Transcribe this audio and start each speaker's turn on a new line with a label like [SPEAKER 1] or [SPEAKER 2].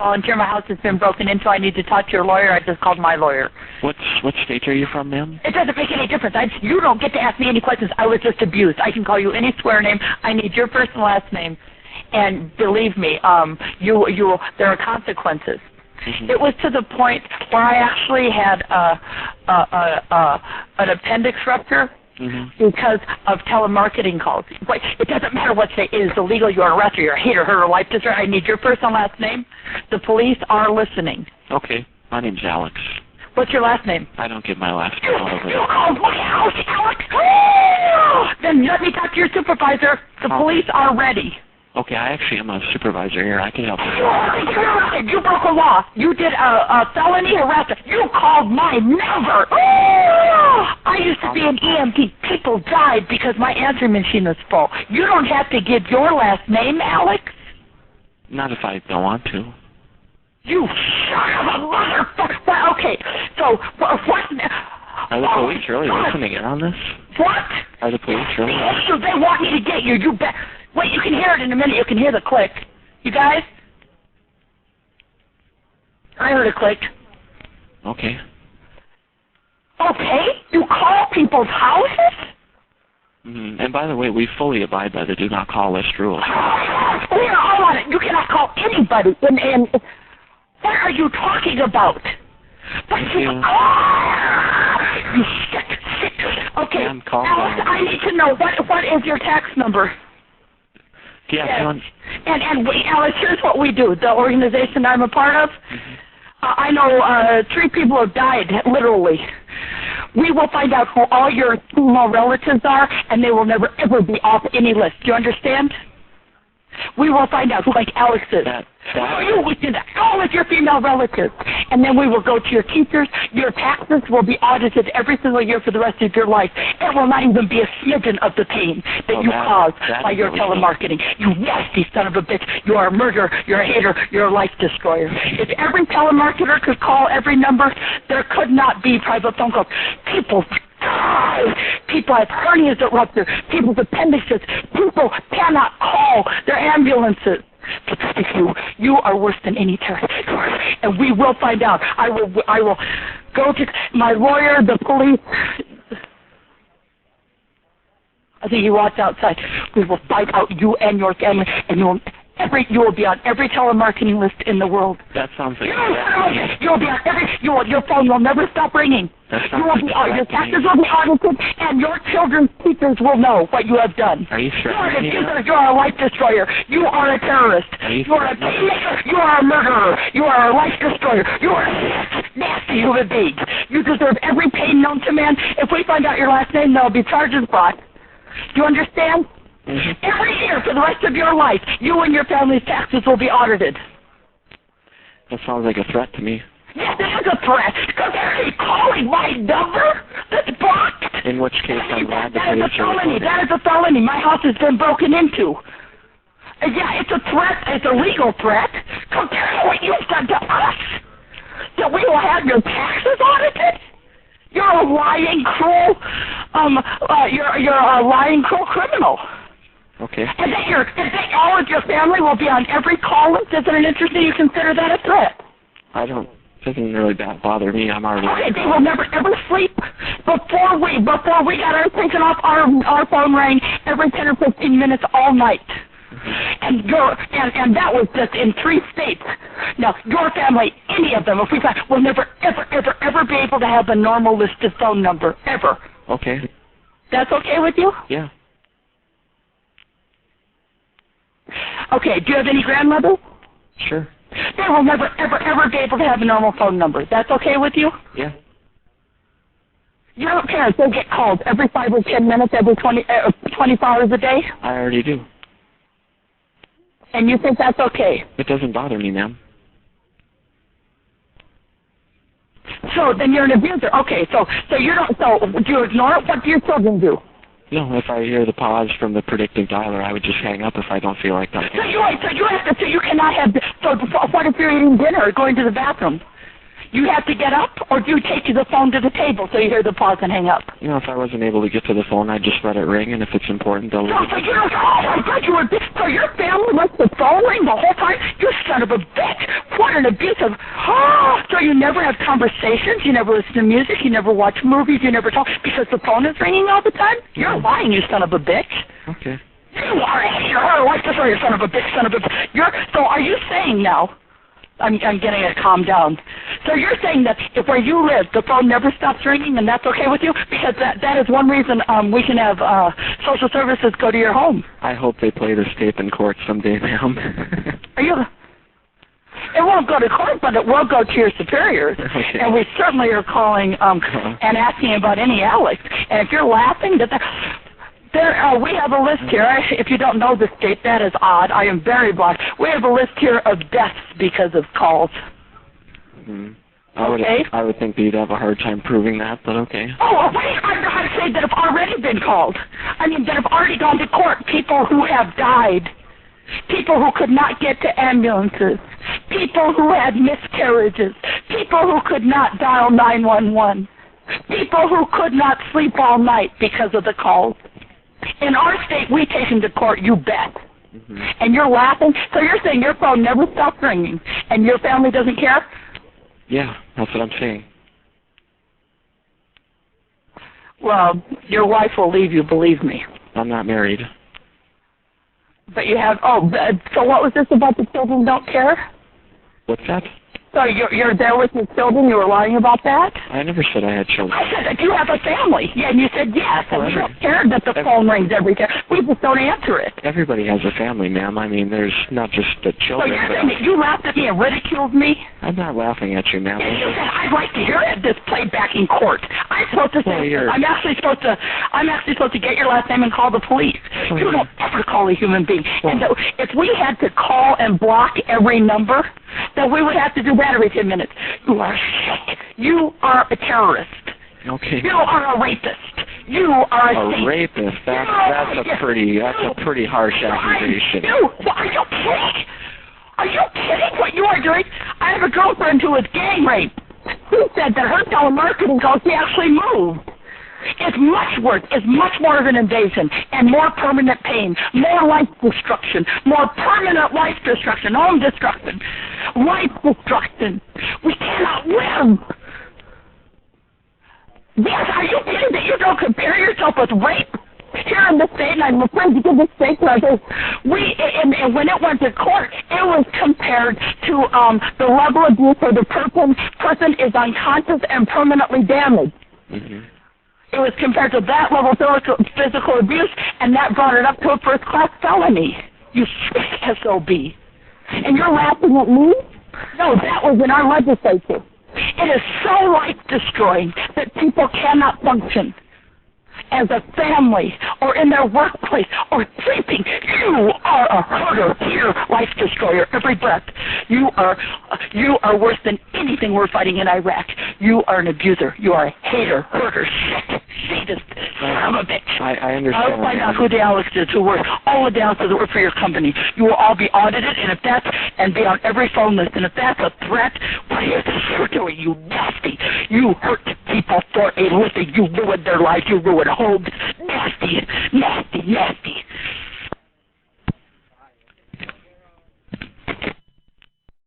[SPEAKER 1] volunteer. My house has been broken into. I need to talk to your lawyer. I just called my lawyer.
[SPEAKER 2] What state are you from, ma'am?
[SPEAKER 1] It doesn't make any difference. You don't get to ask me any questions. I was just abused. I can call you any swear name. I need your first and last name. And believe me, there are consequences. It was to the point where I actually had an appendix rupture because of telemarketing calls. It doesn't matter what state it is illegal. You're an arrest or you're a hate or hurt or life destroyer. I need your first and last name. The police are listening.
[SPEAKER 2] Okay, my name's Alex.
[SPEAKER 1] What's your last name?
[SPEAKER 2] I don't give my last name over.
[SPEAKER 1] You called my house, Alex. Then let me talk to your supervisor. The police are ready.
[SPEAKER 2] Okay, I actually am a supervisor here. I can help you.
[SPEAKER 1] You broke a law. You did a felony arrest. You called my number. I used to be an EMT. People died because my answering machine was full. You don't have to give your last name, Alex.
[SPEAKER 2] Not if I don't want to.
[SPEAKER 1] You son of a motherfucker. Well, okay, so what?
[SPEAKER 2] Are the police really listening in on this?
[SPEAKER 1] What?
[SPEAKER 2] Are the police really?
[SPEAKER 1] So they want me to get you. You bet. Wait, you can hear it in a minute. You can hear the click. You guys? I heard a click.
[SPEAKER 2] Okay.
[SPEAKER 1] Okay? You call people's houses?
[SPEAKER 2] And by the way, we fully abide by the do not call list rules.
[SPEAKER 1] We are all on it. You cannot call anybody. And what are you talking about? You sick. Okay, Alex, I need to know, what is your tax number?
[SPEAKER 2] Yeah,
[SPEAKER 1] and Alex, here's what we do. The organization I'm a part of, I know 3 people have died, literally. We will find out who all your female relatives are, and they will never, ever be off any list. Do you understand? We will find out who, like Alex is. We did all of your female relatives. And then we will go to your teachers. Your taxes will be audited every single year for the rest of your life. It will not even be a smidgen of the pain that you caused by your telemarketing. You nasty son of a bitch. You are a murderer. You're a hater. You're a life destroyer. If every telemarketer could call every number, there could not be private phone calls. People die. People have hernias that rupture. People's appendixes. People cannot call their ambulances. Pathetic you are worse than any terrorist, and we will find out. I will go to my lawyer, the police. I think he walked outside. We will find out you and your family, and you will be on every telemarketing list in the world.
[SPEAKER 2] That sounds like
[SPEAKER 1] you'll be on your phone will never stop ringing. Your taxes will be audited, and your children's teachers will know what you have done.
[SPEAKER 2] Are you sure?
[SPEAKER 1] You are a life destroyer. You are a terrorist. You are a painmaker. You are a murderer. You are a life destroyer. You are a nasty human being. You deserve every pain known to man. If we find out your last name, there will be charges brought. Do you understand? Every year for the rest of your life, you and your family's taxes will be audited.
[SPEAKER 2] That sounds like a threat to me.
[SPEAKER 1] Yes, it is a threat, because they're calling my number that's blocked.
[SPEAKER 2] In which case, I'm glad the police are recording.
[SPEAKER 1] That is a felony. My house has been broken into. Yeah, it's a threat. It's a legal threat. Compared to what you've done to us, that we will have your taxes audited. You're a lying, cruel, you're a lying, cruel criminal.
[SPEAKER 2] Okay.
[SPEAKER 1] And that all of your family will be on every call list. Isn't it interesting you consider that a threat?
[SPEAKER 2] It doesn't really bother me. I'm already...
[SPEAKER 1] Okay, they will never ever sleep. Before we got our taken off, our phone rang every 10 or 15 minutes all night. And that was just in 3 states. Now, your family, any of them, if we find, will never, ever be able to have a normal listed phone number, ever.
[SPEAKER 2] Okay.
[SPEAKER 1] That's okay with you?
[SPEAKER 2] Yeah.
[SPEAKER 1] Okay, do you have any grandmother?
[SPEAKER 2] Sure.
[SPEAKER 1] They will never, ever be able to have a normal phone number. That's okay with you?
[SPEAKER 2] Yeah.
[SPEAKER 1] Your parents, they get called every 5 or 10 minutes, every 24 hours a day?
[SPEAKER 2] I already do.
[SPEAKER 1] And you think that's okay?
[SPEAKER 2] It doesn't bother me, ma'am.
[SPEAKER 1] So then you're an abuser. Okay, so you don't. So do you ignore it? What do your children do?
[SPEAKER 2] No, if I hear the pause from the predictive dialer, I would just hang up if I don't feel like that.
[SPEAKER 1] So you cannot have. So what if you're eating dinner or going to the bathroom? You have to get up, or do you take the phone to the table so you hear the pause and hang up?
[SPEAKER 2] You know, if I wasn't able to get to the phone, I'd just let it ring, and if it's important, they'll leave it.
[SPEAKER 1] Oh my God, so your family lets the phone ring the whole time? You son of a bitch! What are an abusive. So you never have conversations, you never listen to music, you never watch movies, you never talk because the phone is ringing all the time? You're lying, you son of a bitch.
[SPEAKER 2] Okay.
[SPEAKER 1] You are a hater, like this, you son of a bitch, son of a bitch. So are you saying now, I'm getting it calmed down. So you're saying that if where you live, the phone never stops ringing, and that's okay with you? Because that is one reason we can have social services go to your home.
[SPEAKER 2] I hope they play this tape in court someday, ma'am.
[SPEAKER 1] Are you? It won't go to court, but it will go to your superiors.
[SPEAKER 2] Okay.
[SPEAKER 1] And we certainly are calling and asking about any Alex. And if you're laughing, we have a list here. If you don't know the state, that is odd. I am very blind. We have a list here of deaths because of calls.
[SPEAKER 2] Mm-hmm.
[SPEAKER 1] Okay.
[SPEAKER 2] I would think that you'd have a hard time proving that, but okay.
[SPEAKER 1] Oh, wait, I say that have already been called. I mean, that have already gone to court. People who have died. People who could not get to ambulances. People who had miscarriages. People who could not dial 911. People who could not sleep all night because of the calls. In our state, we take them to court, you bet. Mm-hmm. And you're laughing? So you're saying your phone never stops ringing, and your family doesn't care?
[SPEAKER 2] Yeah, that's what I'm saying.
[SPEAKER 1] Well, your wife will leave you, believe me.
[SPEAKER 2] I'm not married.
[SPEAKER 1] But you have, so what was this about the children don't care?
[SPEAKER 2] What's that?
[SPEAKER 1] So you're there with your children? You were lying about that?
[SPEAKER 2] I never said I had children.
[SPEAKER 1] I said that you have a family. Yeah, and you said yes. And we don't care that the phone rings every day. We just don't answer it.
[SPEAKER 2] Everybody has a family, ma'am. I mean, there's not just the children.
[SPEAKER 1] So you're saying that you laughed at me and ridiculed me?
[SPEAKER 2] I'm not laughing at you, ma'am.
[SPEAKER 1] Yeah, you said I'd like to hear this played back in court. I'm supposed to say I'm actually supposed to get your last name and call the police. You don't ever call a human being. And so if we had to call and block every number, then we would have to do that every 10 minutes. You are sick. You are a terrorist.
[SPEAKER 2] Okay.
[SPEAKER 1] You are a rapist. You are a
[SPEAKER 2] rapist. That's a pretty harsh accusation.
[SPEAKER 1] Are you kidding? Are you kidding what you are doing? I have a girlfriend who was gang raped. She said that her telemarketing calls, she actually moved. It's much worse. It's much more of an invasion and more permanent pain, more life destruction, more permanent life destruction, home destruction, life destruction. We cannot live. Yes, are you kidding that you don't compare yourself with rape? Here in the state, and I'm afraid to give the state level, and when it went to court, it was compared to the level of abuse where the person is unconscious and permanently damaged. Mm-hmm. It was compared to that level of physical abuse, and that brought it up to a first-class felony. You sick SOB. And you're laughing at me? No, that was in our legislature. It is so life-destroying that people cannot function as a family or in their workplace or sleeping. You are a hurter here, life destroyer, every breath. You are worse than anything we're fighting in Iraq. You are an abuser. You are a hater, hurter, sick, sadist, son of a bitch.
[SPEAKER 2] I understand.
[SPEAKER 1] I'll find out who the Alex is who work. All the Alex that work for your company. You will all be audited, and be on every phone list. And if that's a threat, what is this you're doing? You nasty. You hurt people for a living. You ruined their lives. You ruined homes. Nasty, nasty, nasty.